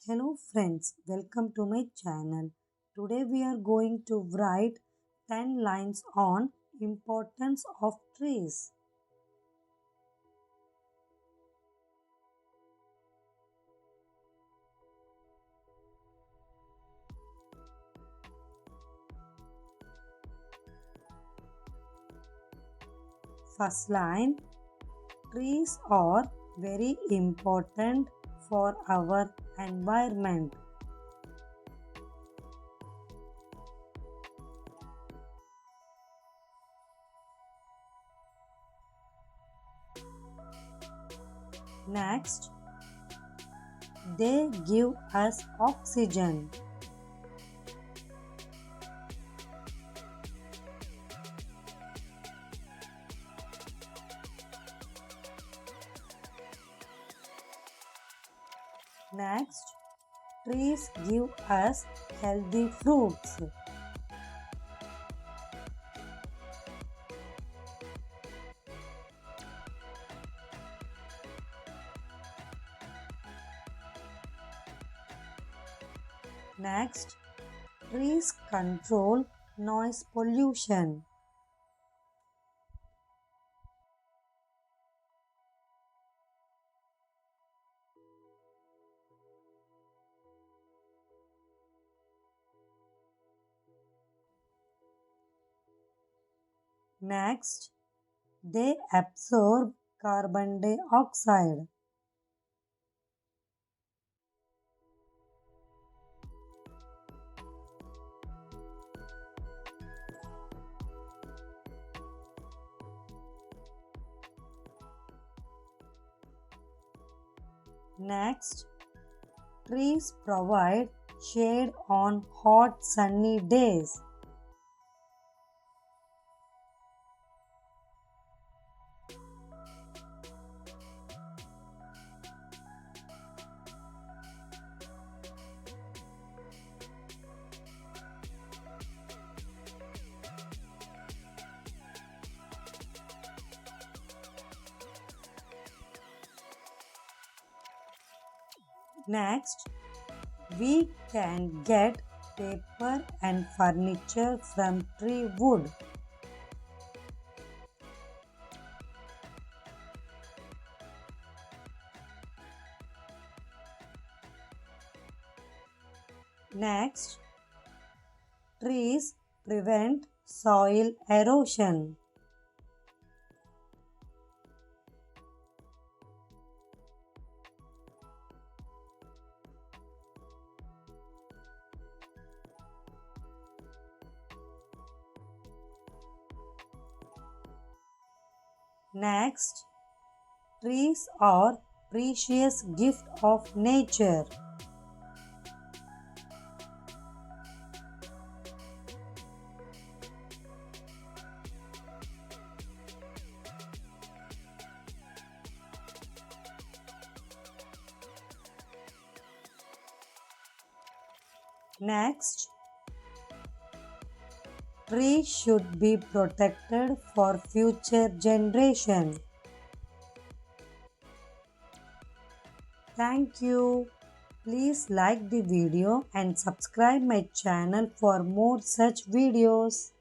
Hello friends, welcome to my channel. Today we are going to write 10 lines on importance of trees. First line, trees are very important for our environment. Next, they give us oxygen. Next, trees give us healthy fruits. Next, trees control noise pollution. Next, they absorb carbon dioxide. Next, trees provide shade on hot sunny days. Next, we can get paper and furniture from tree wood. Next, trees prevent soil erosion. Next, trees are precious gift of nature. Next, trees should be protected for future generation. Thank you. Please like the video and subscribe my channel for more such videos.